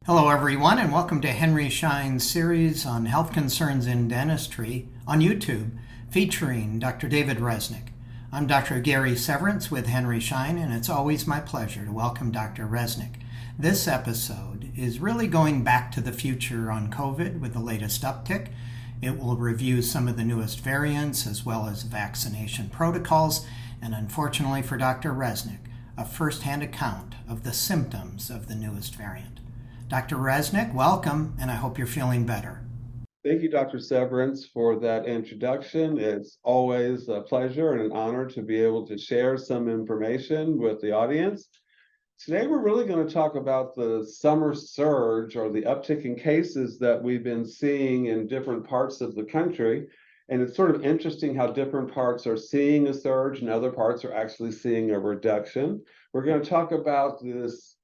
Hello, everyone, and welcome to Henry Schein's series on health concerns in dentistry on YouTube, featuring Dr. David Resnick. I'm Dr. Gary Severance with Henry Schein, and it's always my pleasure to welcome Dr. Resnick. This episode is really going back to the future on COVID with the latest uptick. It will review some of the newest variants as well as vaccination protocols, and unfortunately for Dr. Resnick, a first-hand account of the symptoms of the newest variant. Dr. Resnick, welcome, and I hope you're feeling better. Thank you, Dr. Severance, for that introduction. It's always a pleasure and an honor to be able to share some information with the audience. Today, we're really going to talk about the summer surge or the uptick in cases that we've been seeing in different parts of the country. And it's sort of interesting how different parts are seeing a surge and other parts are actually seeing a reduction. We're going to talk about this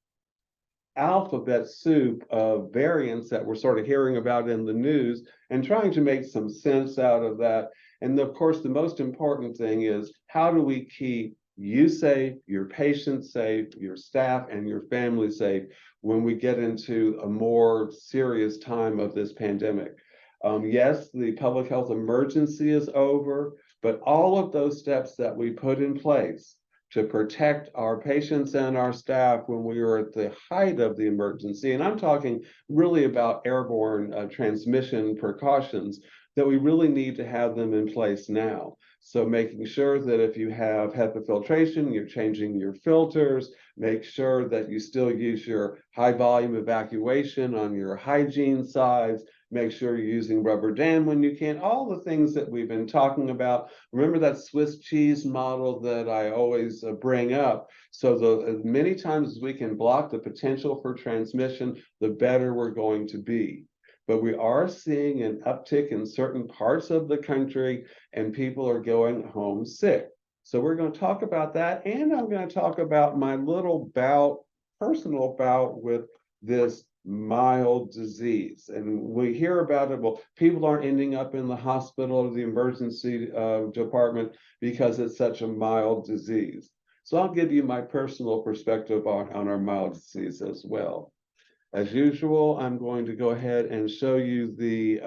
alphabet soup of variants that we're sort of hearing about in the news and trying to make some sense out of that. And of course, the most important thing is, how do we keep you safe, your patients safe, your staff and your family safe when we get into a more serious time of this pandemic? Yes, the public health emergency is over, but all of those steps that we put in place to protect our patients and our staff when we were at the height of the emergency, and I'm talking really about airborne transmission precautions, that we really need to have them in place now. So making sure that if you have HEPA filtration, you're changing your filters, make sure that you still use your high volume evacuation on your hygiene sides, make sure you're using rubber dam when you can, all the things that we've been talking about. Remember that Swiss cheese model that I always bring up. So as many times as we can block the potential for transmission, the better we're going to be. But we are seeing an uptick in certain parts of the country, and people are going home sick. So we're going to talk about that, and I'm going to talk about my little personal bout with this mild disease. And we hear about it, well, people aren't ending up in the hospital or the emergency department because it's such a mild disease. So I'll give you my personal perspective on our mild disease as well. As usual, I'm going to go ahead and show you the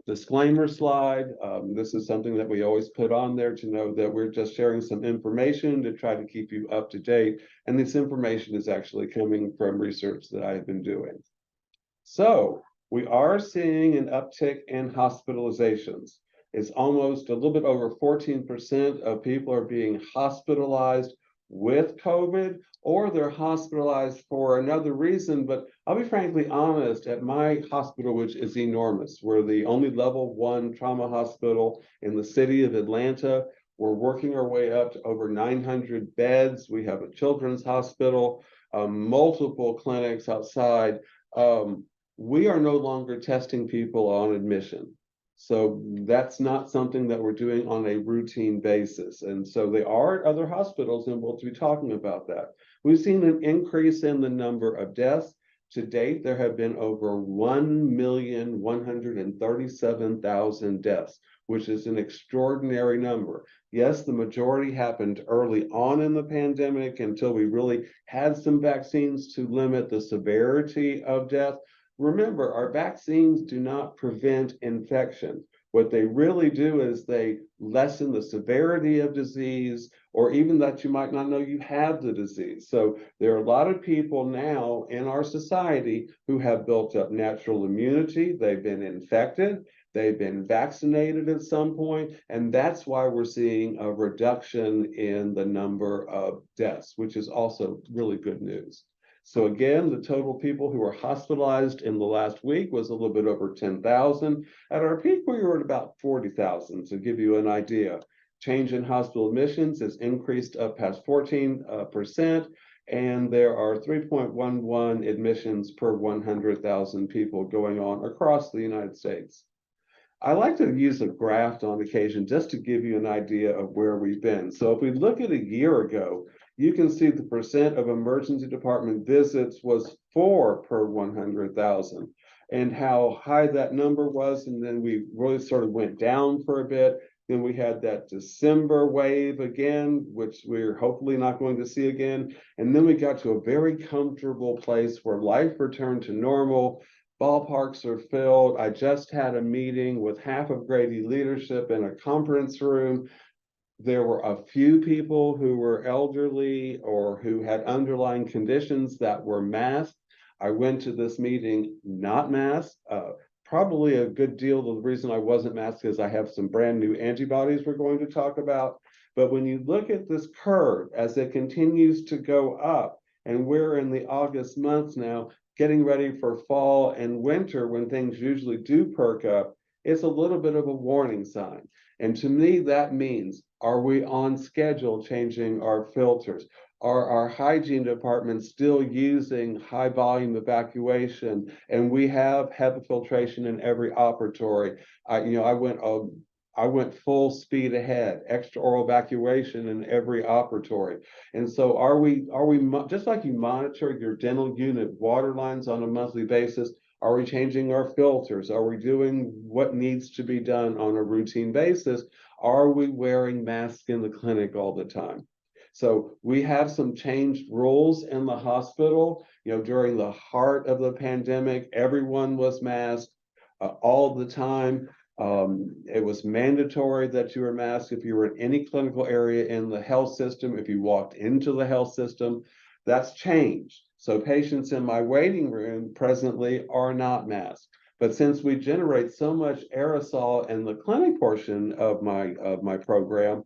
disclaimer slide. This is something that we always put on there to know that we're just sharing some information to try to keep you up to date. And this information is actually coming from research that I've been doing. So we are seeing an uptick in hospitalizations. It's almost a little bit over 14% of people are being hospitalized with COVID, or they're hospitalized for another reason. But I'll be frankly honest, at my hospital, which is enormous, we're the only level 1 trauma hospital in the city of Atlanta. We're working our way up to over 900 beds. We have a children's hospital, multiple clinics outside. We are no longer testing people on admission. So that's not something that we're doing on a routine basis. And so there are other hospitals, and we'll be talking about that. We've seen an increase in the number of deaths. To date, there have been over 1,137,000 deaths, which is an extraordinary number. Yes, the majority happened early on in the pandemic until we really had some vaccines to limit the severity of death. Remember, our vaccines do not prevent infection. What they really do is they lessen the severity of disease, or even that you might not know you have the disease. So there are a lot of people now in our society who have built up natural immunity. They've been infected, they've been vaccinated at some point, and that's why we're seeing a reduction in the number of deaths, which is also really good news. So again, the total people who were hospitalized in the last week was a little bit over 10,000. At our peak, we were at about 40,000, to give you an idea. Change in hospital admissions has increased up past 14%, and there are 3.11 admissions per 100,000 people going on across the United States. I like to use a graph on occasion just to give you an idea of where we've been. So if we look at a year ago, you can see the percent of emergency department visits was 4 per 100,000, and how high that number was. And then we really sort of went down for a bit. Then we had that December wave again, which we're hopefully not going to see again. And then we got to a very comfortable place where life returned to normal. Ballparks are filled. I just had a meeting with half of Grady leadership in a conference room. There were a few people who were elderly or who had underlying conditions that were masked. I went to this meeting not masked. Probably a good deal of the reason I wasn't masked is I have some brand new antibodies we're going to talk about. But when you look at this curve as it continues to go up, and we're in the August months now, getting ready for fall and winter when things usually do perk up, it's a little bit of a warning sign. And to me, that means, are we on schedule changing our filters? Are our hygiene departments still using high volume evacuation? And we have HEPA filtration in every operatory. I went full speed ahead, extra oral evacuation in every operatory. And so are we just like you monitor your dental unit water lines on a monthly basis, are we changing our filters? Are we doing what needs to be done on a routine basis? Are we wearing masks in the clinic all the time? So we have some changed rules in the hospital. During the heart of the pandemic, everyone was masked all the time. It was mandatory that you were masked if you were in any clinical area in the health system, if you walked into the health system. That's changed. So patients in my waiting room presently are not masked. But since we generate so much aerosol in the clinic portion of my program,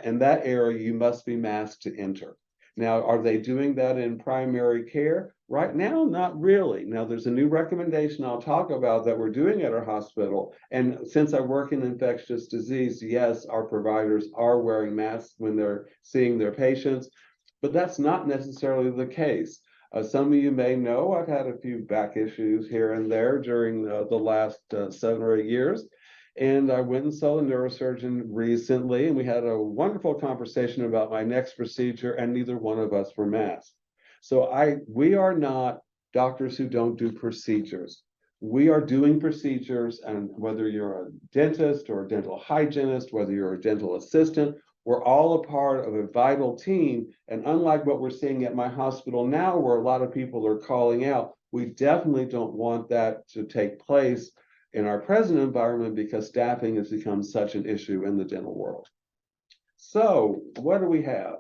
in that area, you must be masked to enter. Now, are they doing that in primary care? Right now, not really. Now, there's a new recommendation I'll talk about that we're doing at our hospital. And since I work in infectious disease, yes, our providers are wearing masks when they're seeing their patients, but that's not necessarily the case. Some of you may know I've had a few back issues here and there during the last 7 or 8 years. And I went and saw a neurosurgeon recently, and we had a wonderful conversation about my next procedure, and neither one of us were masked. So we are not doctors who don't do procedures. We are doing procedures, and whether you're a dentist or a dental hygienist, whether you're a dental assistant, we're all a part of a vital team. And unlike what we're seeing at my hospital now, where a lot of people are calling out, we definitely don't want that to take place in our present environment because staffing has become such an issue in the dental world. So what do we have?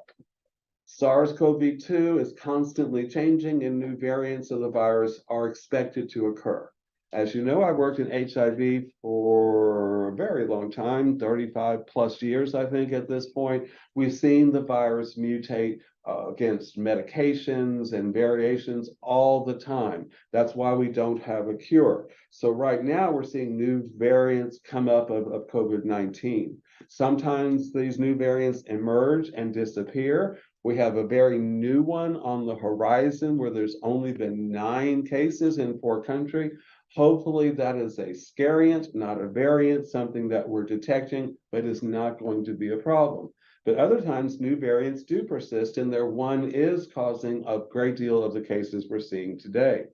SARS-CoV-2 is constantly changing and new variants of the virus are expected to occur. As you know, I worked in HIV for a very long time, 35 plus years, I think, at this point. We've seen the virus mutate against medications and variations all the time. That's why we don't have a cure. So right now we're seeing new variants come up of COVID-19. Sometimes these new variants emerge and disappear. We have a very new one on the horizon where there's only been 9 cases in 4 countries. Hopefully that is a scariant, not a variant, something that we're detecting, but is not going to be a problem. But other times new variants do persist, and their one is causing a great deal of the cases we're seeing today.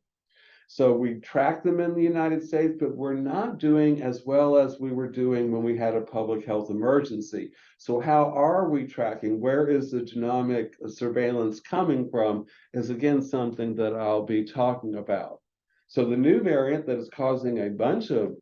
So we track them in the United States, but we're not doing as well as we were doing when we had a public health emergency. So how are we tracking? Where is the genomic surveillance coming from is again something that I'll be talking about. So the new variant that is causing a bunch of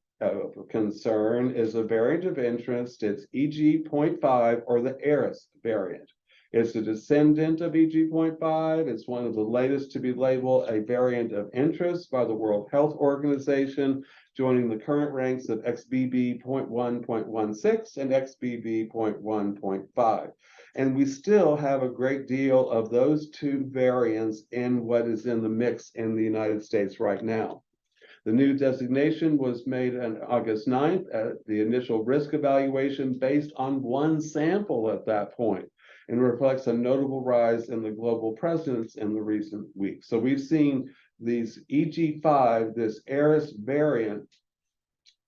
concern is a variant of interest. It's EG.5 or the Eris variant. It's a descendant of EG.5. It's one of the latest to be labeled a variant of interest by the World Health Organization, joining the current ranks of XBB.1.16 and XBB.1.5. And we still have a great deal of those 2 variants in what is in the mix in the United States right now. The new designation was made on August 9th at the initial risk evaluation based on 1 sample at that point, and reflects a notable rise in the global presence in the recent weeks. So we've seen these EG.5, this Eris variant,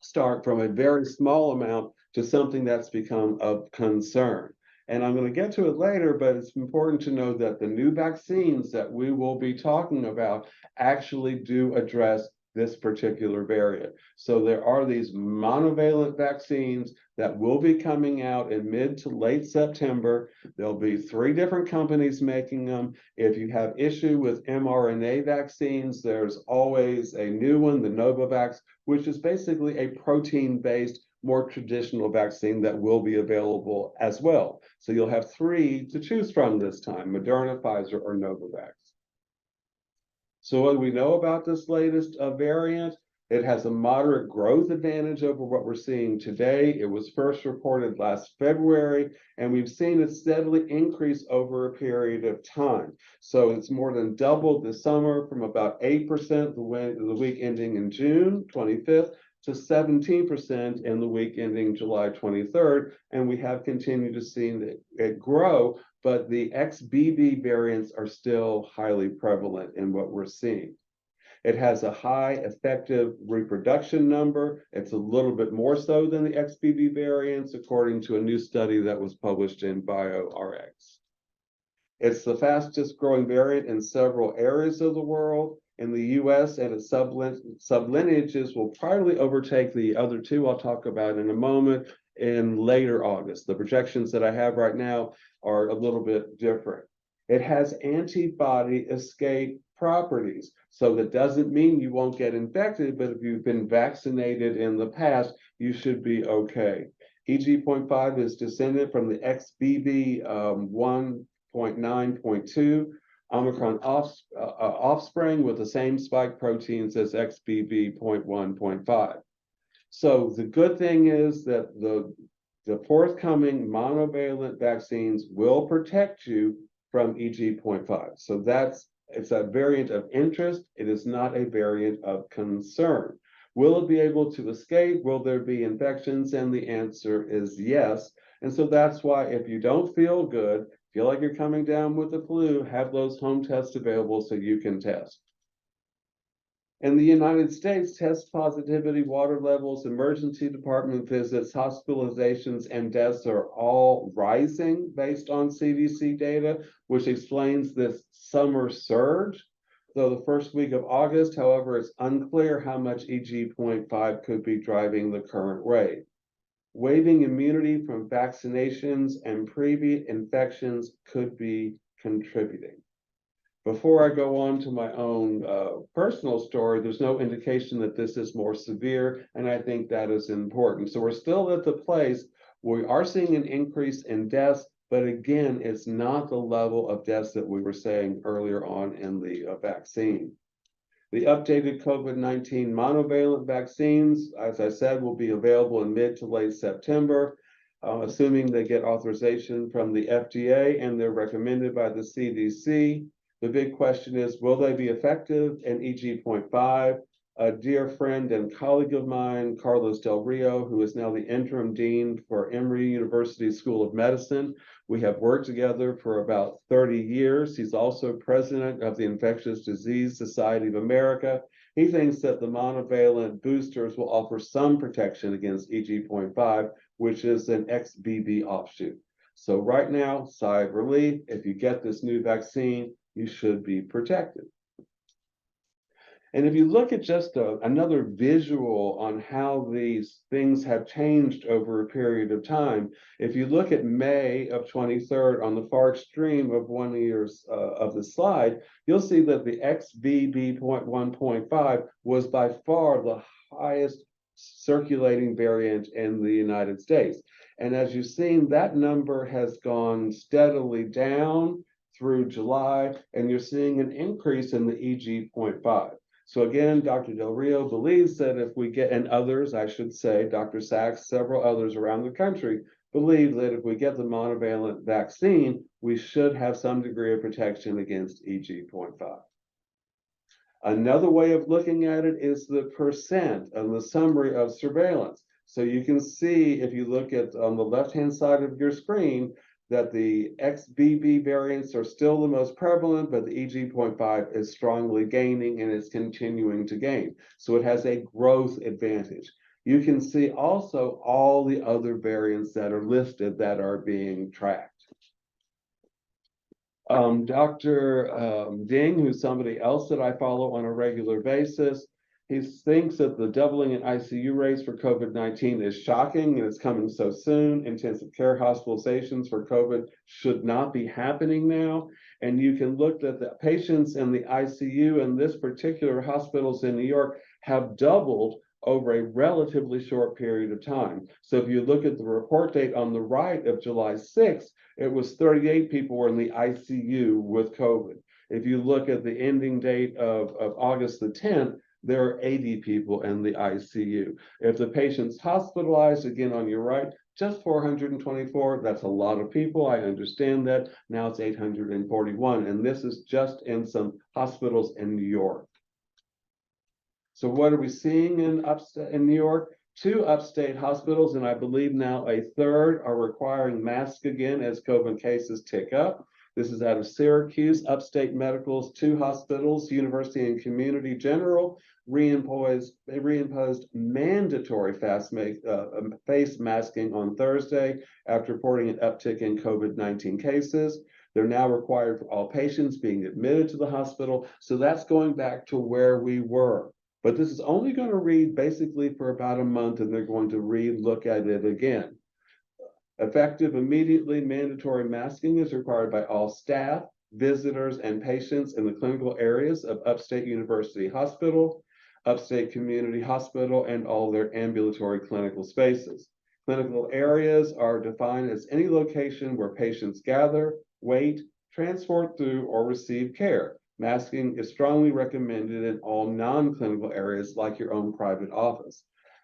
start from a very small amount to something that's become of concern. And I'm going to get to it later, but it's important to know that the new vaccines that we will be talking about actually do address this particular variant. So there are these monovalent vaccines that will be coming out in mid to late September. There'll be 3 different companies making them. If you have issue with mRNA vaccines, there's always a new one, the Novavax, which is basically a protein-based, more traditional vaccine that will be available as well. So you'll have 3 to choose from this time: Moderna, Pfizer, or Novavax. So what do we know about this latest variant? It has a moderate growth advantage over what we're seeing today. It was first reported last February, and we've seen it steadily increase over a period of time. So it's more than doubled this summer, from about 8% the week ending in June 25th to 17% in the week ending July 23rd. And we have continued to see it grow, but the XBB variants are still highly prevalent in what we're seeing. It has a high effective reproduction number. It's a little bit more so than the XBB variants, according to a new study that was published in BioRx. It's the fastest growing variant in several areas of the world. In the US and its sublineages will probably overtake the other 2 I'll talk about in a moment in later August. The projections that I have right now are a little bit different. It has antibody escape properties. So that doesn't mean you won't get infected, but if you've been vaccinated in the past, you should be okay. EG.5 is descended from the XBB 1.9.2 Omicron offspring with the same spike proteins as XBB.1.5. So the good thing is that the forthcoming monovalent vaccines will protect you from EG.5. So it's a variant of interest. It is not a variant of concern. Will it be able to escape? Will there be infections? And the answer is yes. And so that's why, if you don't feel good, feel like you're coming down with the flu, have those home tests available so you can test. In the United States, test positivity, water levels, emergency department visits, hospitalizations, and deaths are all rising based on CDC data, which explains this summer surge. Though the first week of August, however, it's unclear how much EG.5 could be driving the current wave. Waiving immunity from vaccinations and previous infections could be contributing. Before I go on to my own personal story, there's no indication that this is more severe, and I think that is important. So we're still at the place where we are seeing an increase in deaths, but again, it's not the level of deaths that we were saying earlier on in the vaccine. The updated COVID-19 monovalent vaccines, as I said, will be available in mid to late September, assuming they get authorization from the FDA and they're recommended by the CDC. The big question is, will they be effective in EG.5? A dear friend and colleague of mine, Carlos Del Rio, who is now the interim dean for Emory University School of Medicine. We have worked together for about 30 years. He's also president of the Infectious Disease Society of America. He thinks that the monovalent boosters will offer some protection against EG.5, which is an XBB offshoot. So right now, sigh of relief, if you get this new vaccine, you should be protected. And if you look at just another visual on how these things have changed over a period of time, if you look at May of 23rd on the far extreme of one of the slide, you'll see that the XBB.1.5 was by far the highest circulating variant in the United States. And as you've seen, that number has gone steadily down through July, and you're seeing an increase in the EG.5. So again, Dr. Del Rio believes that if we get, and others, I should say, Dr. Sachs, several others around the country, believe that if we get the monovalent vaccine, we should have some degree of protection against EG.5. Another way of looking at it is the percent and the summary of surveillance. So you can see, if you look at on the left-hand side of your screen, that the XBB variants are still the most prevalent, but the EG.5 is strongly gaining and it's continuing to gain. So it has a growth advantage. You can see also all the other variants that are listed that are being tracked. Dr. Ding, who's somebody else that I follow on a regular basis, He thinks that the doubling in ICU rates for COVID-19 is shocking and it's coming so soon. Intensive care hospitalizations for COVID should not be happening now. And you can look at the patients in the ICU in this particular hospitals in New York have doubled over a relatively short period of time. So if you look at the report date on the right of July 6th, it was 38 people were in the ICU with COVID. If you look at the ending date of August the 10th, there are 80 people in the ICU. If the patient's hospitalized, again on your right, just 424, that's a lot of people. I understand that. Now it's 841, and this is just in some hospitals in New York. So what are we seeing in New York? 2 upstate hospitals, and I believe now a third, are requiring masks again as COVID cases tick up. This is out of Syracuse, Upstate Medical's 2 hospitals, University and Community General, reimposed mandatory face masking on Thursday after reporting an uptick in COVID-19 cases. They're now required for all patients being admitted to the hospital. So that's going back to where we were. But this is only going to read basically for about a month, and they're going to look at it again. Effective immediately, mandatory masking is required by all staff, visitors, and patients in the clinical areas of Upstate University Hospital, Upstate Community Hospital, and all their ambulatory clinical spaces. Clinical areas are defined as any location where patients gather, wait, transport through, or receive care. Masking is strongly recommended in all non-clinical areas like your own private office.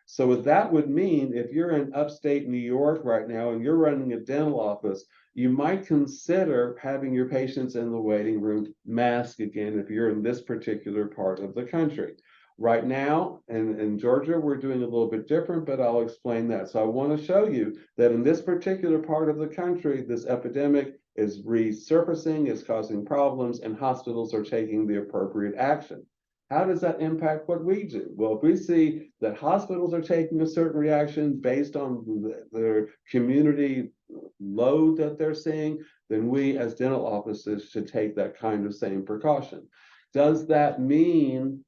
So what that would mean, if you're in upstate New York right now and you're running a dental office, you might consider having your patients in the waiting room masked again if you're in this particular part of the country. Right now, in Georgia, we're doing a little bit different, but I'll explain that. So I want to show you that in this particular part of the country, this epidemic is resurfacing, is causing problems, and hospitals are taking the appropriate action. How does that impact what we do? Well, if we see that hospitals are taking a certain reaction based on their community load that they're seeing, then we as dental offices should take that kind of same precaution. Does that mean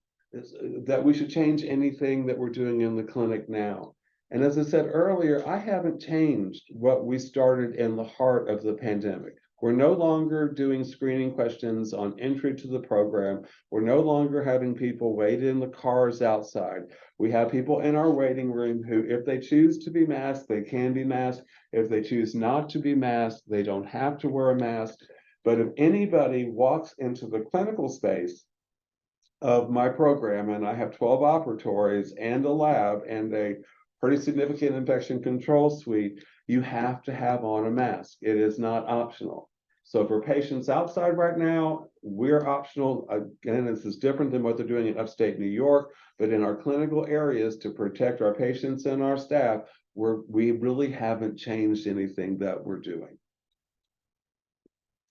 that we should change anything that we're doing in the clinic now? And as I said earlier, I haven't changed what we started in the heart of the pandemic. We're no longer doing screening questions on entry to the program. We're no longer having people wait in the cars outside. We have people in our waiting room who, if they choose to be masked, they can be masked. If they choose not to be masked, they don't have to wear a mask. But if anybody walks into the clinical space of my program, and I have 12 operatories and a lab and a pretty significant infection control suite, you have to have on a mask. It is not optional. So for patients outside right now, we're optional. Again, this is different than what they're doing in upstate New York, but in our clinical areas to protect our patients and our staff, we really haven't changed anything that we're doing.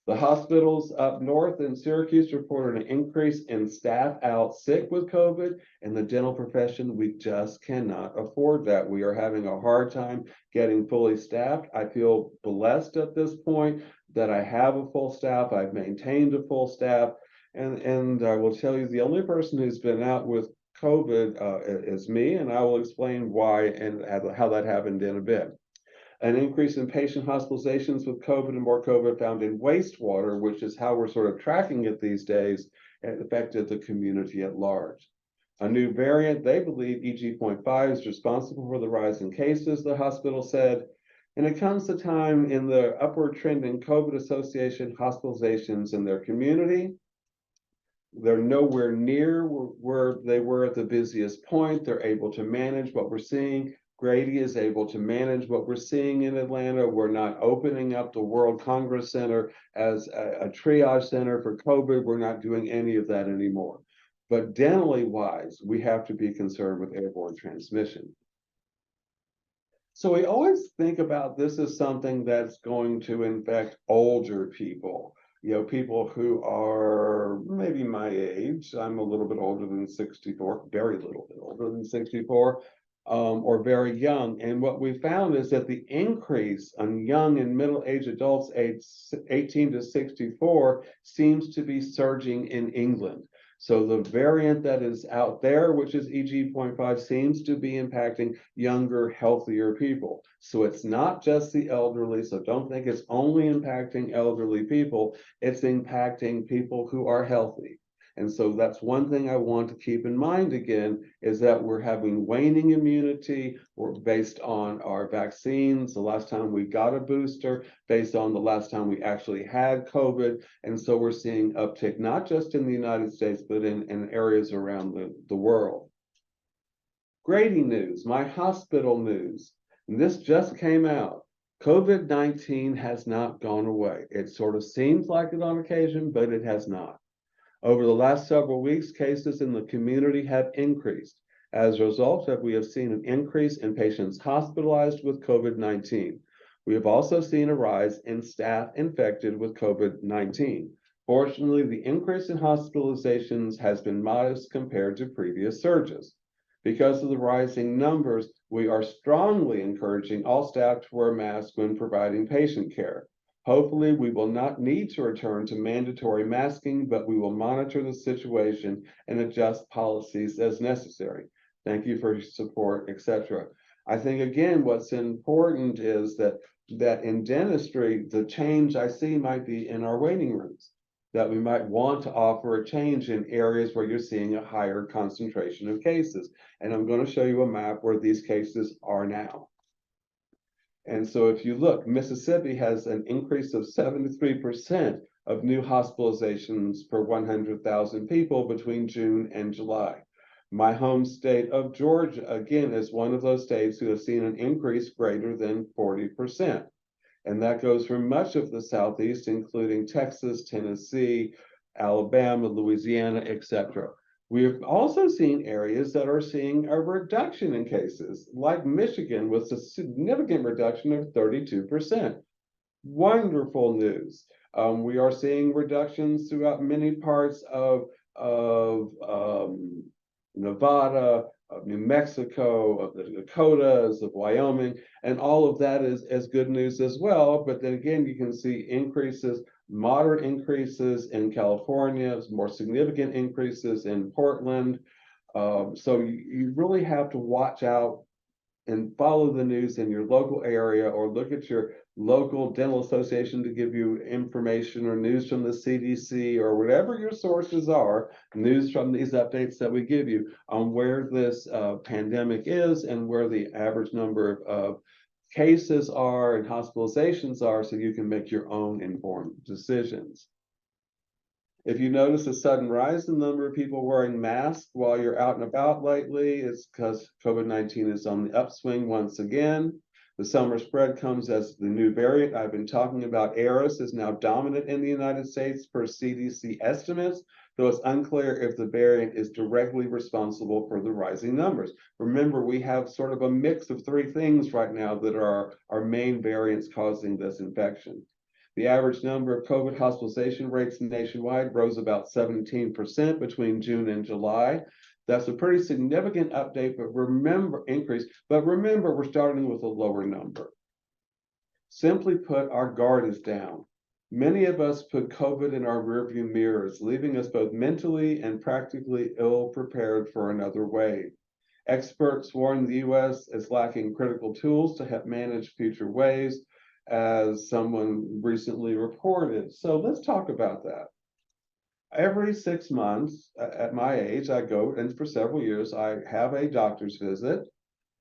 The hospitals up north in Syracuse reported an increase in staff out sick with COVID. In the dental profession, we just cannot afford that. We are having a hard time getting fully staffed. I feel blessed at this point that I have a full staff. I've maintained a full staff. And I will tell you, the only person who's been out with COVID is me, and I will explain why and how that happened in a bit. An increase in patient hospitalizations with COVID and more COVID found in wastewater, which is how we're sort of tracking it these days, and affected the community at large. A new variant, they believe EG.5 is responsible for the rise in cases, the hospital said. And it comes to time in the upward trend in COVID association hospitalizations in their community. They're nowhere near where they were at the busiest point. They're able to manage what we're seeing. Grady is able to manage what we're seeing in Atlanta. We're not opening up the World Congress Center as a triage center for COVID. We're not doing any of that anymore. But dentally wise, we have to be concerned with airborne transmission. So we always think about this as something that's going to infect older people. You know, people who are maybe my age. I'm a little bit older than 64, very little bit older than 64. Or very young. And what we found is that the increase on young and middle-aged adults aged 18 to 64 seems to be surging in England. So the variant that is out there, which is EG.5, seems to be impacting younger, healthier people. So it's not just the elderly. So don't think it's only impacting elderly people. It's impacting people who are healthy. And so that's one thing I want to keep in mind again, is that we're having waning immunity. We're based on our vaccines, the last time we got a booster, based on the last time we actually had COVID. And so we're seeing uptick, not just in the United States, but in areas around the world. Grading news, my hospital news. And this just came out. COVID-19 has not gone away. It sort of seems like it on occasion, but it has not. Over the last several weeks, cases in the community have increased. As a result, we have seen an increase in patients hospitalized with COVID-19. We have also seen a rise in staff infected with COVID-19. Fortunately, the increase in hospitalizations has been modest compared to previous surges. Because of the rising numbers, we are strongly encouraging all staff to wear masks when providing patient care. Hopefully, we will not need to return to mandatory masking, but we will monitor the situation and adjust policies as necessary. Thank you for your support, etc. I think, again, what's important is that in dentistry, the change I see might be in our waiting rooms, that we might want to offer a change in areas where you're seeing a higher concentration of cases. And I'm going to show you a map where these cases are now. And so if you look, Mississippi has an increase of 73% of new hospitalizations per 100,000 people between June and July. My home state of Georgia, again, is one of those states who have seen an increase greater than 40%. And that goes for much of the Southeast, including Texas, Tennessee, Alabama, Louisiana, etc. We've also seen areas that are seeing a reduction in cases, like Michigan, with a significant reduction of 32%. Wonderful news. We are seeing reductions throughout many parts of Nevada, of New Mexico, of the Dakotas, of Wyoming, and all of that is good news as well. But then again, you can see increases, moderate increases in California, more significant increases in Portland. So you really have to watch out and follow the news in your local area, or look at your local dental association to give you information, or news from the CDC, or whatever your sources are, news from these updates that we give you on where this pandemic is and where the average number of cases are and hospitalizations are, so you can make your own informed decisions. If you notice a sudden rise in the number of people wearing masks while you're out and about lately, it's because COVID-19 is on the upswing once again. The summer spread comes as the new variant I've been talking about, Eris, is now dominant in the United States per CDC estimates, though it's unclear if the variant is directly responsible for the rising numbers. Remember, we have sort of a mix of three things right now that are our main variants causing this infection. The average number of COVID hospitalization rates nationwide rose about 17% between June and July. That's a pretty significant update, but remember, we're starting with a lower number. Simply put, our guard is down. Many of us put COVID in our rearview mirrors, leaving us both mentally and practically ill prepared for another wave. Experts warn the U.S. is lacking critical tools to help manage future waves, as someone recently reported. So let's talk about that. Every 6 months, at my age, I go, and for several years, I have a doctor's visit.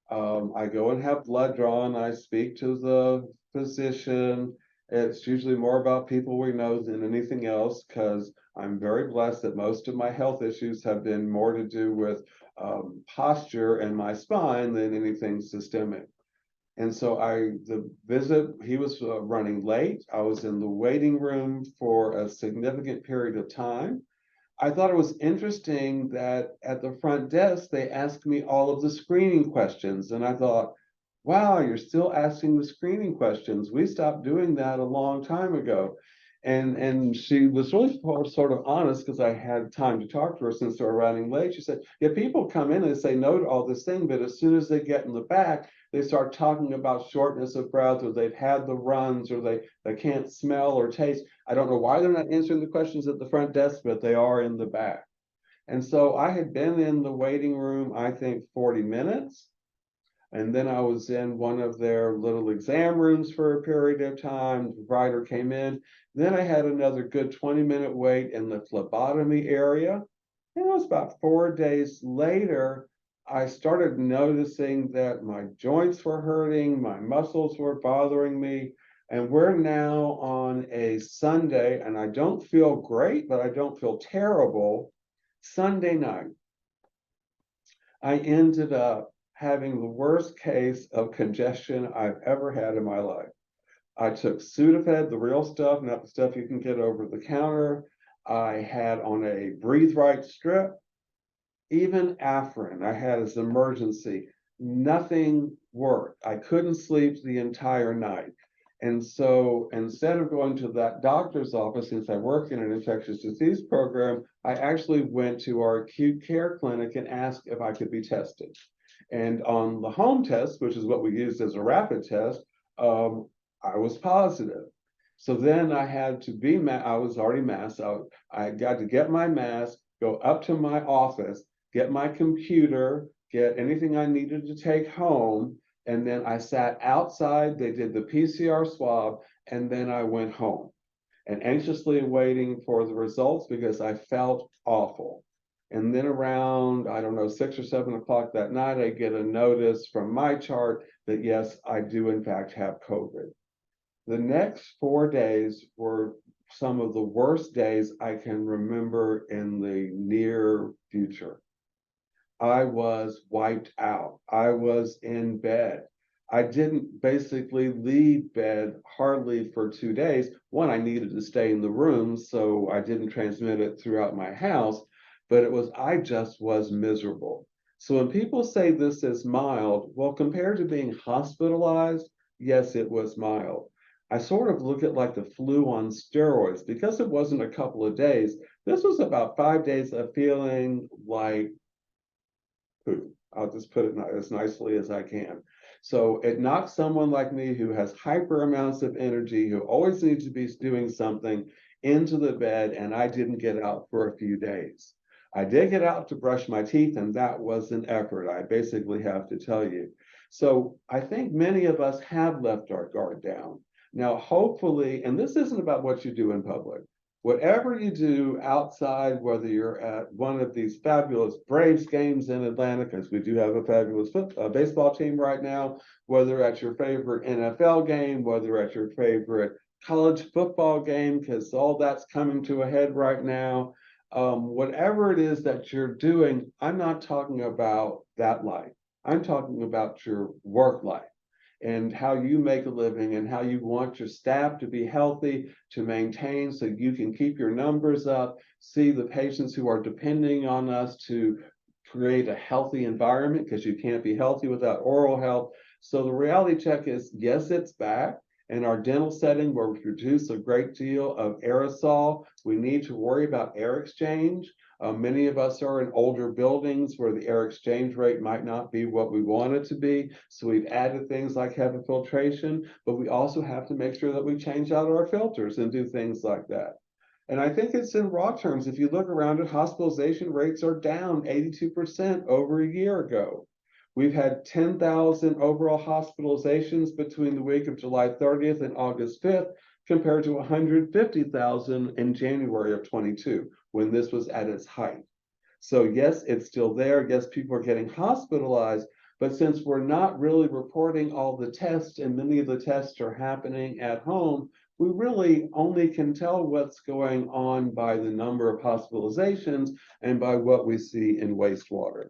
I go and have blood drawn. I speak to the physician. It's usually more about people we know than anything else, because I'm very blessed that most of my health issues have been more to do with posture and my spine than anything systemic. And so the visit, he was running late. I was in the waiting room for a significant period of time. I thought it was interesting that at the front desk, they asked me all of the screening questions. And I thought, wow, you're still asking the screening questions. We stopped doing that a long time ago. And she was really sort of honest, because I had time to talk to her since they were running late. She said, yeah, people come in and say no to all this thing, but as soon as they get in the back, they start talking about shortness of breath, or they've had the runs, or they can't smell or taste. I don't know why they're not answering the questions at the front desk, but they are in the back. And so I had been in the waiting room, I think 40 minutes. And then I was in one of their little exam rooms for a period of time. The provider came in. Then I had another good 20-minute wait in the phlebotomy area. And it was about 4 days later, I started noticing that my joints were hurting, my muscles were bothering me. And we're now on a Sunday, and I don't feel great, but I don't feel terrible. Sunday night, I ended up having the worst case of congestion I've ever had in my life. I took Sudafed, the real stuff, not the stuff you can get over the counter. I had on a Breathe Right strip, even Afrin, I had as emergency. Nothing worked. I couldn't sleep the entire night. And so instead of going to that doctor's office, since I work in an infectious disease program, I actually went to our acute care clinic and asked if I could be tested. And on the home test, which is what we used as a rapid test, I was positive. So then I had to be, I was already masked. I got to get my mask, go up to my office, get my computer, get anything I needed to take home. And then I sat outside, they did the PCR swab, and then I went home and anxiously waiting for the results because I felt awful. And then around, I don't know, 6 or 7 o'clock that night, I get a notice from my chart that yes, I do in fact have COVID. The next 4 days were some of the worst days I can remember in the near future. I was wiped out. I was in bed. I didn't basically leave bed hardly for 2 days. One, I needed to stay in the room, so I didn't transmit it throughout my house, but I just was miserable. So when people say this is mild, well, compared to being hospitalized, yes, it was mild. I sort of look at like the flu on steroids because it wasn't a couple of days. This was about 5 days of feeling like poo. I'll just put it as nicely as I can. So it knocks someone like me who has hyper amounts of energy, who always needs to be doing something, into the bed, and I didn't get out for a few days. I did get out to brush my teeth, and that was an effort, I basically have to tell you. So I think many of us have left our guard down. Now, hopefully, and this isn't about what you do in public, whatever you do outside, whether you're at one of these fabulous Braves games in Atlanta, because we do have a fabulous baseball team right now, whether at your favorite NFL game, whether at your favorite college football game, because all that's coming to a head right now. Whatever it is that you're doing, I'm not talking about that life. I'm talking about your work life and how you make a living and how you want your staff to be healthy, to maintain so you can keep your numbers up, see the patients who are depending on us to create a healthy environment because you can't be healthy without oral health. So the reality check is, yes, it's back. In our dental setting, where we produce a great deal of aerosol, we need to worry about air exchange. Many of us are in older buildings where the air exchange rate might not be what we want it to be. So we've added things like HEPA filtration, but we also have to make sure that we change out our filters and do things like that. And I think it's in raw terms. If you look around it, hospitalization rates are down 82% over a year ago. We've had 10,000 overall hospitalizations between the week of July 30th and August 5th, compared to 150,000 in January of 22, when this was at its height. So yes, it's still there. Yes, people are getting hospitalized, but since we're not really reporting all the tests and many of the tests are happening at home, we really only can tell what's going on by the number of hospitalizations and by what we see in wastewater.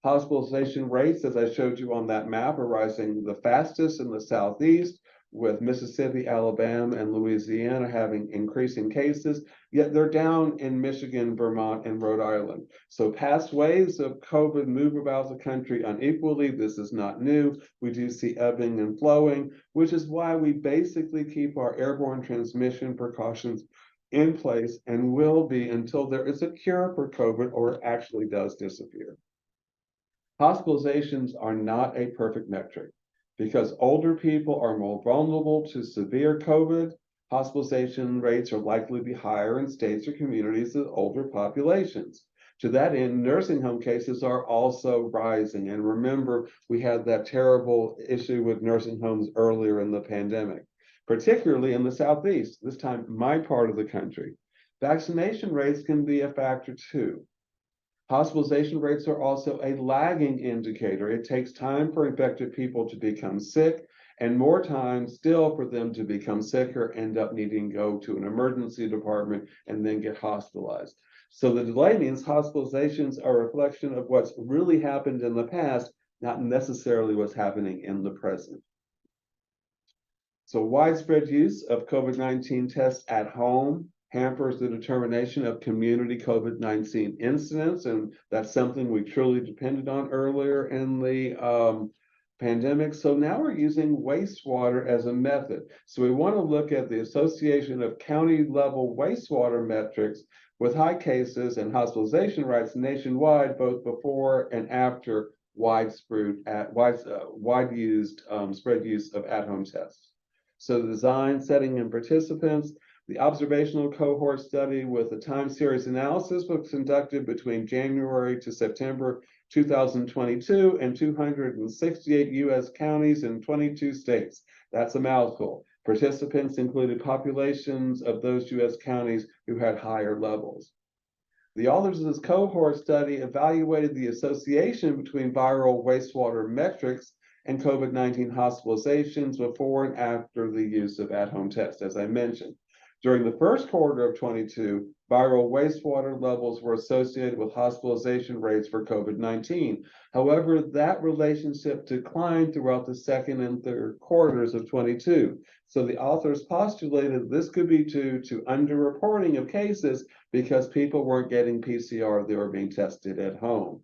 Hospitalization rates, as I showed you on that map, are rising the fastest in the Southeast, with Mississippi, Alabama, and Louisiana having increasing cases, yet they're down in Michigan, Vermont, and Rhode Island. So past waves of COVID move about the country unequally. This is not new. We do see ebbing and flowing, which is why we basically keep our airborne transmission precautions in place and will be until there is a cure for COVID or it actually does disappear. Hospitalizations are not a perfect metric because older people are more vulnerable to severe COVID. Hospitalization rates are likely to be higher in states or communities with older populations. To that end, nursing home cases are also rising. And remember, we had that terrible issue with nursing homes earlier in the pandemic, particularly in the Southeast, this time my part of the country. Vaccination rates can be a factor too. Hospitalization rates are also a lagging indicator. It takes time for infected people to become sick, and more time still for them to become sicker, end up needing to go to an emergency department and then get hospitalized. So the delay means hospitalizations are a reflection of what's really happened in the past, not necessarily what's happening in the present. So widespread use of COVID-19 tests at home hampers the determination of community COVID-19 incidence, and that's something we truly depended on earlier in the pandemic. So now we're using wastewater as a method. So we want to look at the association of county level wastewater metrics with high cases and hospitalization rates nationwide, both before and after widespread use of at-home tests. So the design, setting, and participants. The observational cohort study with a time series analysis was conducted between January to September 2022 in 268 U.S. counties in 22 states. That's a mouthful. Participants included populations of those U.S. counties who had higher levels. The authors of this cohort study evaluated the association between viral wastewater metrics and COVID-19 hospitalizations before and after the use of at-home tests, as I mentioned. During the first quarter of 22, viral wastewater levels were associated with hospitalization rates for COVID-19. However, that relationship declined throughout the second and third quarters of 22. So the authors postulated this could be due to underreporting of cases because people weren't getting PCR, they were being tested at home.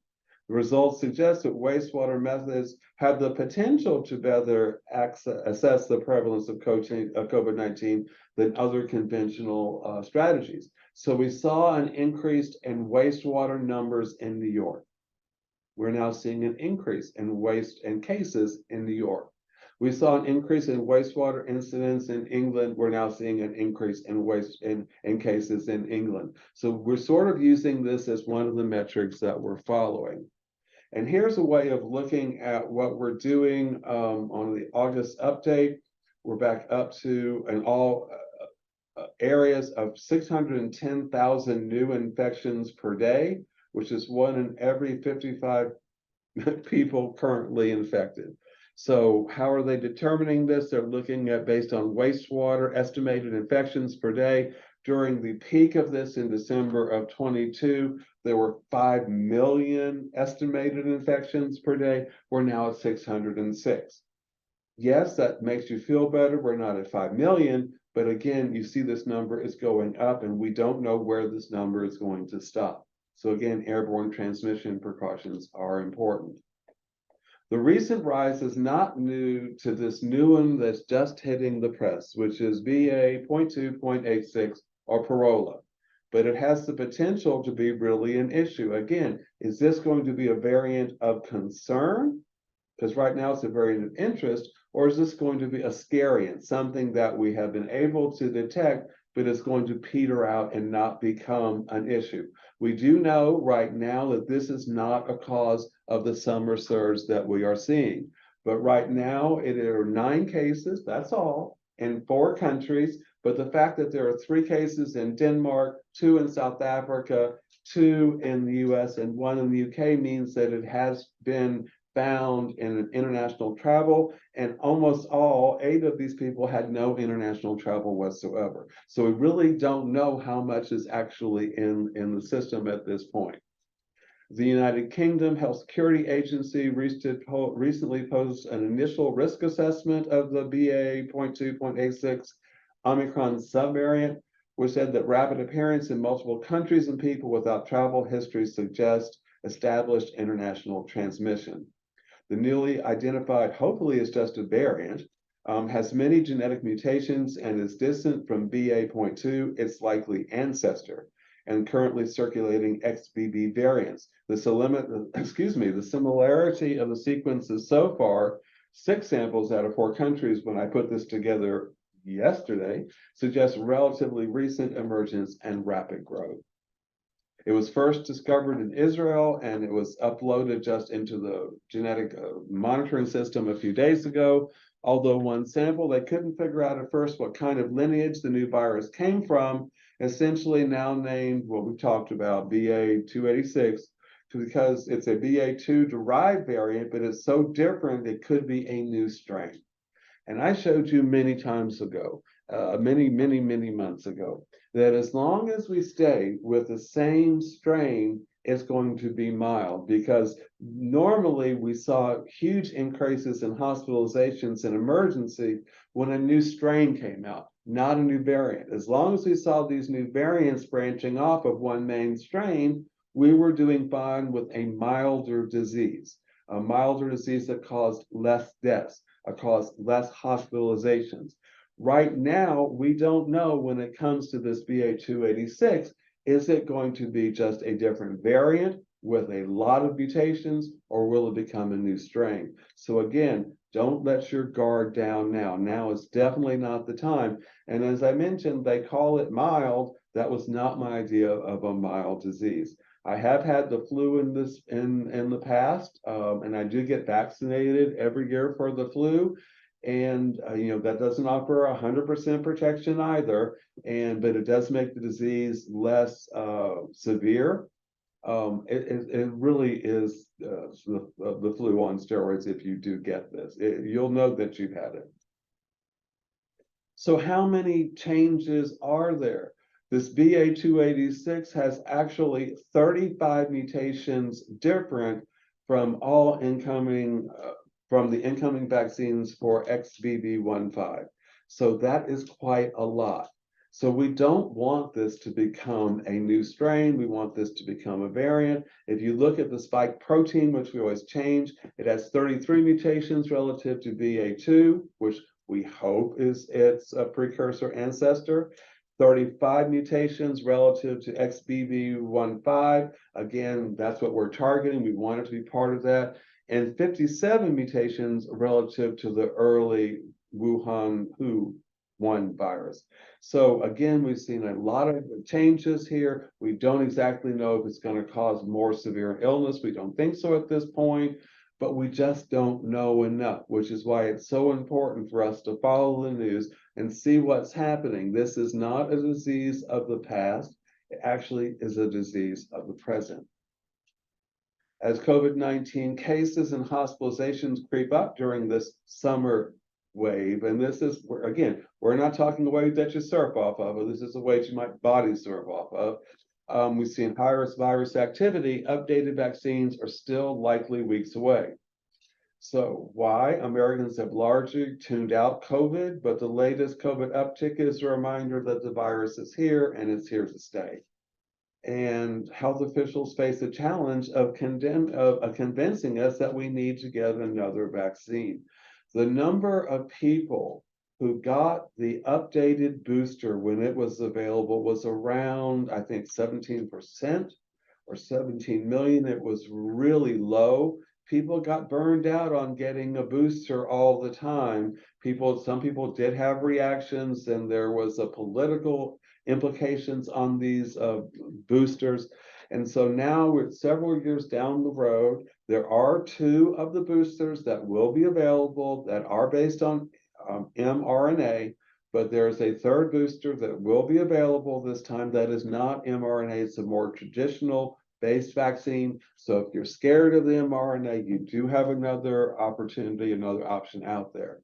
The results suggest that wastewater methods have the potential to better assess the prevalence of COVID-19 than other conventional strategies. So we saw an increase in wastewater numbers in New York. We're now seeing an increase in cases in New York. We saw an increase in wastewater incidents in England. We're now seeing an increase in cases in England. So we're sort of using this as one of the metrics that we're following. And here's a way of looking at what we're doing on the August update. We're back up to in all areas of 610,000 new infections per day, which is 1 in every 55 people currently infected. So how are they determining this? They're looking at based on wastewater estimated infections per day. During the peak of this in December of 22, there were 5 million estimated infections per day. We're now at 606. Yes, that makes you feel better. We're not at 5 million, but again, you see this number is going up and we don't know where this number is going to stop. So again, airborne transmission precautions are important. The recent rise is not new to this new one that's just hitting the press, which is BA.2.86 or Parola. But it has the potential to be really an issue. Again, is this going to be a variant of concern? Because right now it's a variant of interest, or is this going to be a scariant, something that we have been able to detect, but it's going to peter out and not become an issue? We do know right now that this is not a cause of the summer surge that we are seeing. But right now, there are 9 cases, that's all, in 4 countries. But the fact that there are 3 cases in Denmark, 2 in South Africa, 2 in the US, and 1 in the UK means that it has been found in international travel, and almost all 8 of these people had no international travel whatsoever. So we really don't know how much is actually in the system at this point. The United Kingdom Health Security Agency recently posted an initial risk assessment of the BA.2.86 Omicron subvariant, which said that rapid appearance in multiple countries and people without travel history suggest established international transmission. The newly identified, hopefully it's just a variant, has many genetic mutations and is distant from BA.2, its likely ancestor, and currently circulating XBB variants. The similarity of the sequences so far, 6 samples out of 4 countries when I put this together yesterday, suggests relatively recent emergence and rapid growth. It was first discovered in Israel, and it was uploaded just into the genetic monitoring system a few days ago. Although one sample, they couldn't figure out at first what kind of lineage the new virus came from, essentially now named what we talked about, BA286, because it's a BA2 derived variant, but it's so different it could be a new strain. And I showed you many times ago, many months ago, that as long as we stay with the same strain, it's going to be mild, because normally we saw huge increases in hospitalizations and emergency when a new strain came out, not a new variant. As long as we saw these new variants branching off of one main strain, we were doing fine with a milder disease that caused less deaths, caused less hospitalizations. Right now, we don't know when it comes to this BA286, is it going to be just a different variant with a lot of mutations, or will it become a new strain? So again, don't let your guard down now. Now is definitely not the time. And as I mentioned, they call it mild. That was not my idea of a mild disease. I have had the flu in the past, and I do get vaccinated every year for the flu. And that doesn't offer 100% protection either, but it does make the disease less severe. It really is the flu on steroids. If you do get this, you'll know that you've had it. So how many changes are there? This BA286 has actually 35 mutations different from all incoming from the incoming vaccines for XBB.1.5. So that is quite a lot. So we don't want this to become a new strain. We want this to become a variant. If you look at the spike protein, which we always change, it has 33 mutations relative to BA2, which we hope is its precursor ancestor. 35 mutations relative to XBB.1.5. Again, that's what we're targeting. We want it to be part of that. And 57 mutations relative to the early Wuhan Hu-1 virus. So again, we've seen a lot of changes here. We don't exactly know if it's going to cause more severe illness. We don't think so at this point, but we just don't know enough, which is why it's so important for us to follow the news and see what's happening. This is not a disease of the past. It actually is a disease of the present. As COVID-19 cases and hospitalizations creep up during this summer wave, and this is, again, we're not talking a wave that you surf off of, or this is a wave you might body surf off of. We've seen high-risk virus activity. Updated vaccines are still likely weeks away. So why? Americans have largely tuned out COVID, but the latest COVID uptick is a reminder that the virus is here and it's here to stay. And health officials face the challenge of convincing us that we need to get another vaccine. The number of people who got the updated booster when it was available was around, I think, 17% or 17 million. It was really low. People got burned out on getting a booster all the time. Some people did have reactions, and there was a political implications on these boosters. And so now we're several years down the road. There are 2 of the boosters that will be available that are based on mRNA, but there's a 3rd booster that will be available this time that is not mRNA. It's a more traditional based vaccine. So if you're scared of the mRNA, you do have another opportunity, another option out there.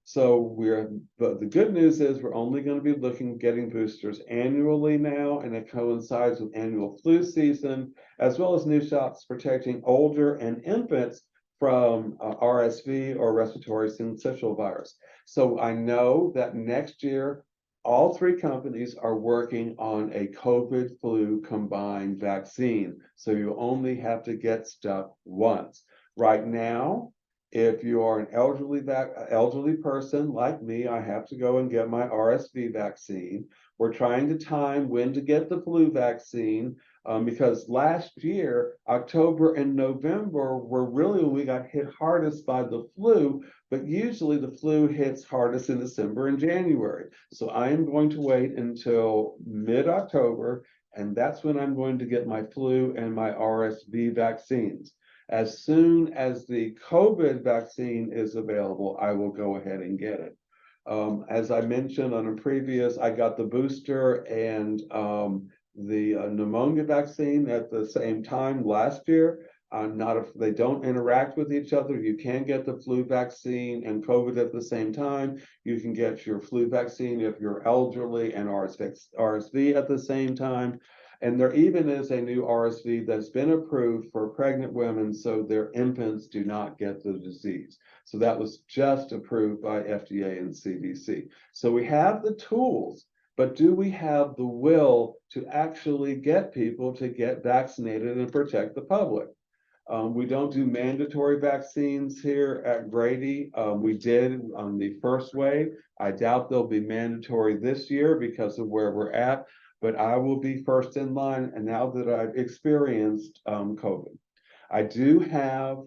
So but the good news is we're only going to be getting boosters annually now, and it coincides with annual flu season, as well as new shots protecting older and infants from RSV or respiratory syncytial virus. So I know that next year, all 3 companies are working on a COVID flu combined vaccine. So you only have to get stuff once. Right now, If you are an elderly person like me, I have to go and get my RSV vaccine. We're trying to time when to get the flu vaccine because last year, October and November were really when we got hit hardest by the flu, but usually the flu hits hardest in December and January. So I am going to wait until mid-October, and that's when I'm going to get my flu and my RSV vaccines. As soon as the COVID vaccine is available, I will go ahead and get it. As I mentioned on a previous, I got the booster and the pneumonia vaccine at the same time last year. They don't interact with each other. You can get the flu vaccine and COVID at the same time. You can get your flu vaccine if you're elderly and RSV at the same time. And there even is a new RSV that's been approved for pregnant women so their infants do not get the disease. So that was just approved by FDA and CDC. So we have the tools, but do we have the will to actually get people to get vaccinated and protect the public? We don't do mandatory vaccines here at Grady. We did on the first wave. I doubt they'll be mandatory this year because of where we're at, but I will be first in line. And now that I've experienced COVID, I do have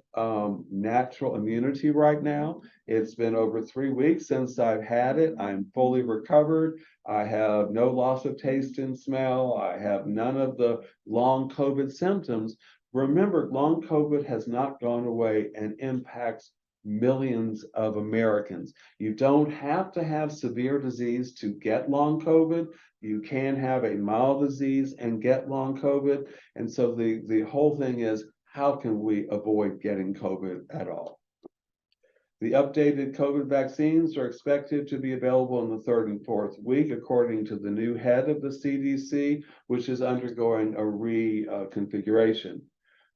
natural immunity right now. It's been over 3 weeks since I've had it. I'm fully recovered. I have no loss of taste and smell. I have none of the long COVID symptoms. Remember, long COVID has not gone away and impacts millions of Americans. You don't have to have severe disease to get long COVID. You can have a mild disease and get long COVID. And so the whole thing is, how can we avoid getting COVID at all? The updated COVID vaccines are expected to be available in the 3rd and 4th week, according to the new head of the CDC, which is undergoing a reconfiguration.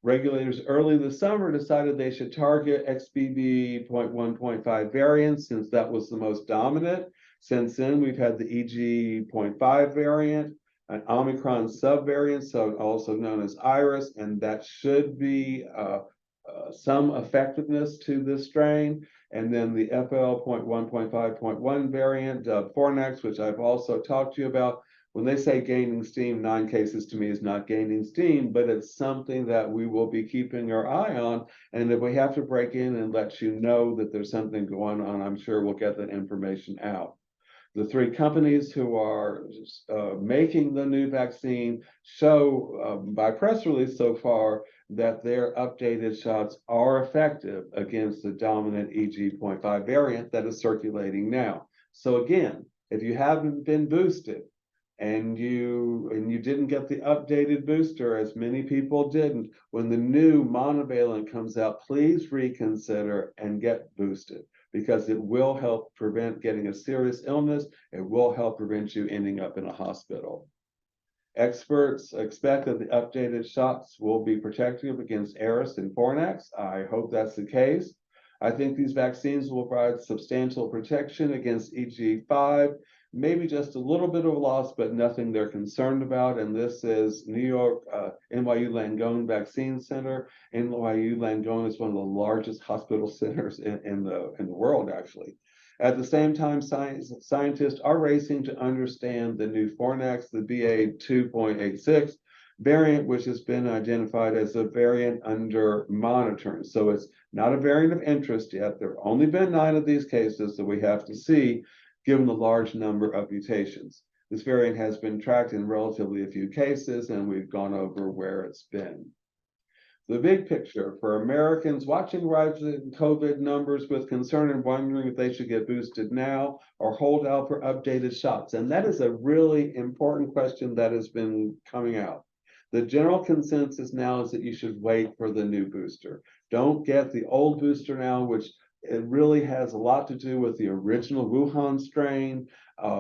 Regulators early this summer decided they should target XBB.1.5 variants since that was the most dominant. Since then, we've had the EG.5 variant, an Omicron subvariant, so also known as Iris, and that should be some effectiveness to this strain. And then the FL.1.5.1 variant, Fornax, which I've also talked to you about. When they say gaining steam, 9 cases to me is not gaining steam, but it's something that we will be keeping our eye on. And if we have to break in and let you know that there's something going on, I'm sure we'll get that information out. The 3 companies who are making the new vaccine show by press release so far that their updated shots are effective against the dominant EG.5 variant that is circulating now. So again, if you haven't been boosted, and you didn't get the updated booster, as many people didn't, when the new monovalent comes out, please reconsider and get boosted because it will help prevent getting a serious illness. It will help prevent you ending up in a hospital. Experts expect that the updated shots will be protective against Eris and Fornax. I hope that's the case. I think these vaccines will provide substantial protection against EG.5, maybe just a little bit of loss, but nothing they're concerned about. And this is New York, NYU Langone Vaccine Center. NYU Langone is one of the largest hospital centers in the world, actually. At the same time, scientists are racing to understand the new Fornax, the BA.2.86 variant, which has been identified as a variant under monitoring. So it's not a variant of interest yet. There have only been 9 of these cases that we have to see, given the large number of mutations. This variant has been tracked in relatively a few cases, and we've gone over where it's been. The big picture for Americans watching rising COVID numbers with concern and wondering if they should get boosted now or hold out for updated shots. And that is a really important question that has been coming out. The general consensus now is that you should wait for the new booster. Don't get the old booster now, which it really has a lot to do with the original Wuhan strain.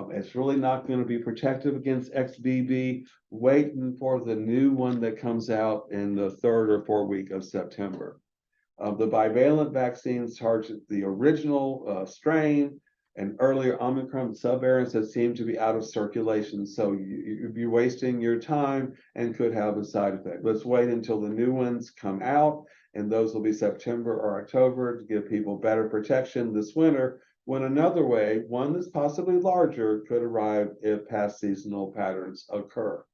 It's really not going to be protective against XBB. Waiting for the new one that comes out in the 3rd or 4th week of September. The bivalent vaccines target the original strain and earlier Omicron subvariants that seem to be out of circulation. So you'd be wasting your time and could have a side effect. Let's wait until the new ones come out and those will be September or October to give people better protection this winter, when another wave, one that's possibly larger, could arrive if past seasonal patterns occur.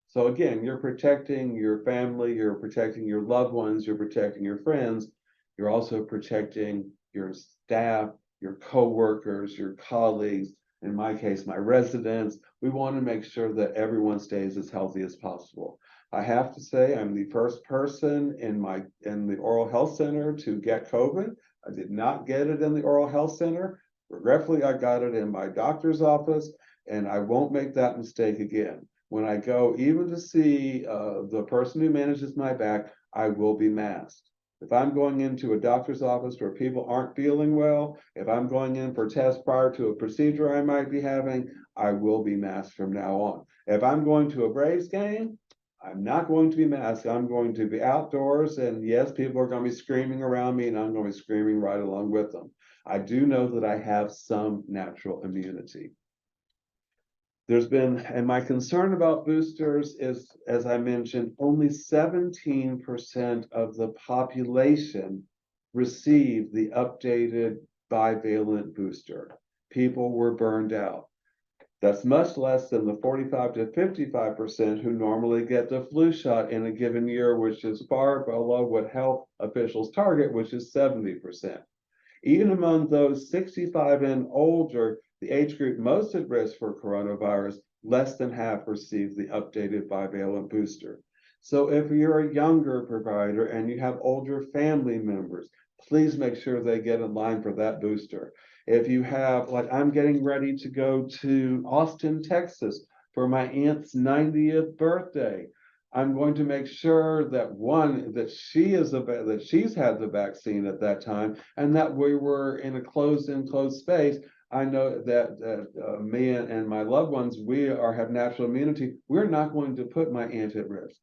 So again, you're protecting your family, you're protecting your loved ones, you're protecting your friends, you're also protecting your staff, your coworkers, your colleagues, in my case, my residents. We want to make sure that everyone stays as healthy as possible. I have to say, I'm the first person in the oral health center to get COVID. I did not get it in the oral health center. Regretfully, I got it in my doctor's office, and I won't make that mistake again. When I go even to see the person who manages my back, I will be masked. If I'm going into a doctor's office where people aren't feeling well, if I'm going in for tests prior to a procedure I might be having, I will be masked from now on. If I'm going to a Braves game, I'm not going to be masked. I'm going to be outdoors, and yes, people are going to be screaming around me, and I'm going to be screaming right along with them. I do know that I have some natural immunity. And my concern about boosters is, as I mentioned, only 17% of the population received the updated bivalent booster. People were burned out. That's much less than the 45 to 55% who normally get the flu shot in a given year, which is far below what health officials target, which is 70%. Even among those 65 and older, the age group most at risk for coronavirus, less than half received the updated bivalent booster. So if you're a younger provider and you have older family members, please make sure they get in line for that booster. If you have, like, I'm getting ready to go to Austin, Texas for my aunt's 90th birthday. I'm going to make sure that that she's had the vaccine at that time, and that we were in a closed space. I know that me and my loved ones, have natural immunity. We're not going to put my aunt at risk.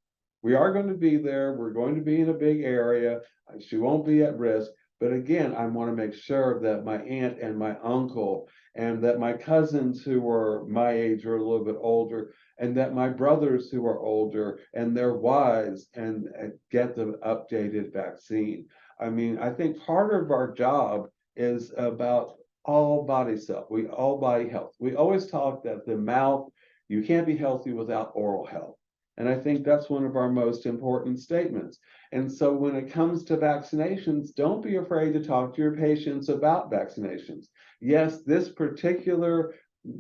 We are going to be there. We're going to be in a big area. She won't be at risk. But again, I want to make sure that my aunt and my uncle and that my cousins who are my age or a little bit older, and that my brothers who are older and their wives and get the updated vaccine. I mean, I think part of our job is about all body health. We always talk that the mouth, you can't be healthy without oral health. And I think that's one of our most important statements. And so when it comes to vaccinations, don't be afraid to talk to your patients about vaccinations. Yes, this particular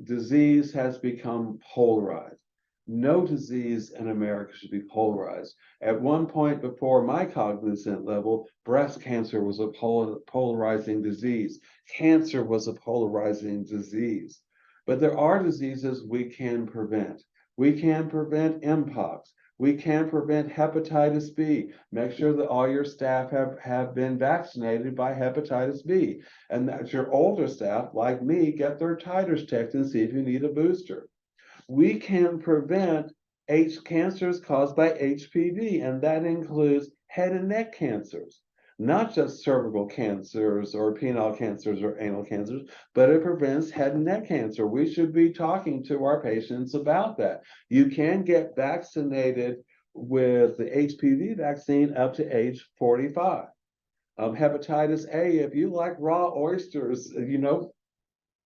disease has become polarized. No disease in America should be polarized. At one point before my cognizant level, breast cancer was a polarizing disease. Cancer was a polarizing disease. But there are diseases we can prevent. We can prevent Mpox. We can prevent hepatitis B. Make sure that all your staff have been vaccinated by hepatitis B, and that your older staff, like me, get their titers checked and see if you need a booster. We can prevent cancers caused by HPV, and that includes head and neck cancers, not just cervical cancers or penile cancers or anal cancers, but it prevents head and neck cancer. We should be talking to our patients about that. You can get vaccinated with the HPV vaccine up to age 45. Hepatitis A, if you like raw oysters,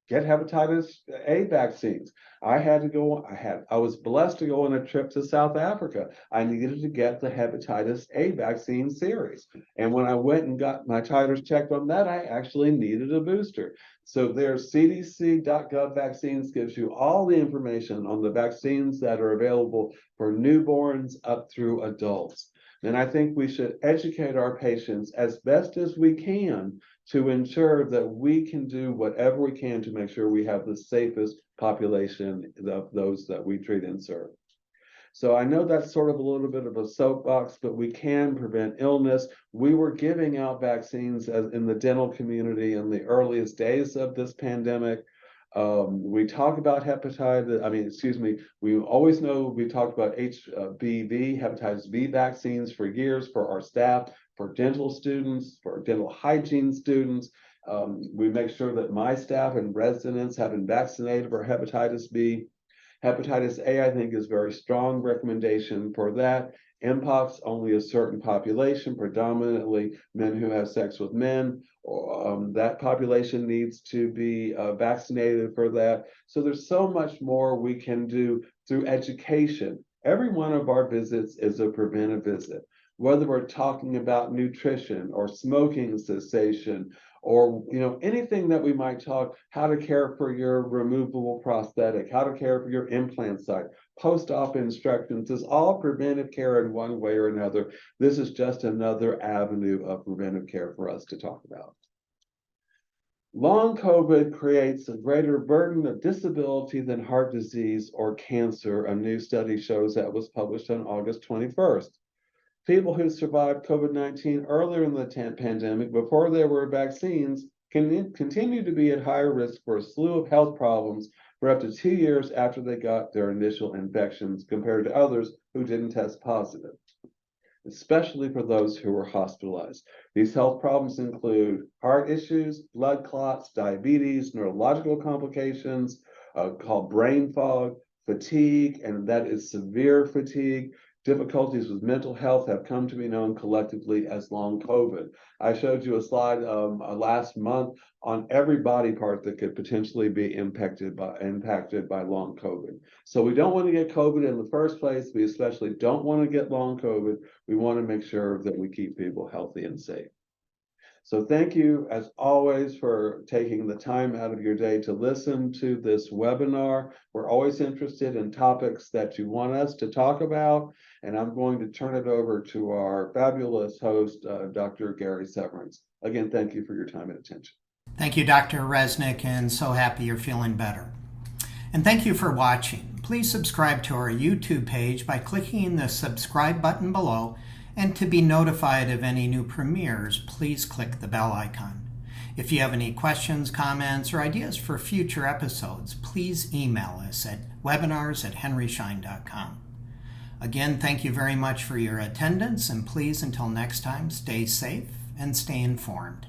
get hepatitis A vaccines. I was blessed to go on a trip to South Africa. I needed to get the hepatitis A vaccine series. And when I went and got my titers checked on that, I actually needed a booster. So there's cdc.gov vaccines gives you all the information on the vaccines that are available for newborns up through adults. And I think we should educate our patients as best as we can to ensure that we can do whatever we can to make sure we have the safest population of those that we treat and serve. So I know that's sort of a little bit of a soapbox, but we can prevent illness. We were giving out vaccines in the dental community in the earliest days of this pandemic. We talk about we always know we talked about HBV, hepatitis B vaccines for years for our staff, for dental students, for dental hygiene students. We make sure that my staff and residents have been vaccinated for hepatitis B. Hepatitis A, I think, is very strong recommendation for that. Mpox, only a certain population, predominantly men who have sex with men. That population needs to be vaccinated for that. So there's so much more we can do through education. Every one of our visits is a preventive visit, whether we're talking about nutrition or smoking cessation or anything that we might talk, how to care for your removable prosthetic, how to care for your implant site, post-op instructions, is all preventive care in one way or another. This is just another avenue of preventive care for us to talk about. Long COVID creates a greater burden of disability than heart disease or cancer. A new study shows that was published on August 21st. People who survived COVID-19 earlier in the pandemic, before there were vaccines, can continue to be at higher risk for a slew of health problems for up to 2 years after they got their initial infections, compared to others who didn't test positive, especially for those who were hospitalized. These health problems include heart issues, blood clots, diabetes, neurological complications, called brain fog, fatigue, and that is severe fatigue. Difficulties with mental health have come to be known collectively as long COVID. I showed you a slide last month on every body part that could potentially be impacted by long COVID. So we don't want to get COVID in the first place. We especially don't want to get long COVID. We want to make sure that we keep people healthy and safe. So thank you, as always, for taking the time out of your day to listen to this webinar. We're always interested in topics that you want us to talk about, and I'm going to turn it over to our fabulous host, Dr. Gary Severance. Again, thank you for your time and attention. Thank you, Dr. Resnick, and so happy you're feeling better. And thank you for watching. Please subscribe to our YouTube page by clicking the subscribe button below. And to be notified of any new premieres, please click the bell icon. If you have any questions, comments, or ideas for future episodes, please email us at webinars@henryschein.com. Again, thank you very much for your attendance, and please, until next time, stay safe and stay informed.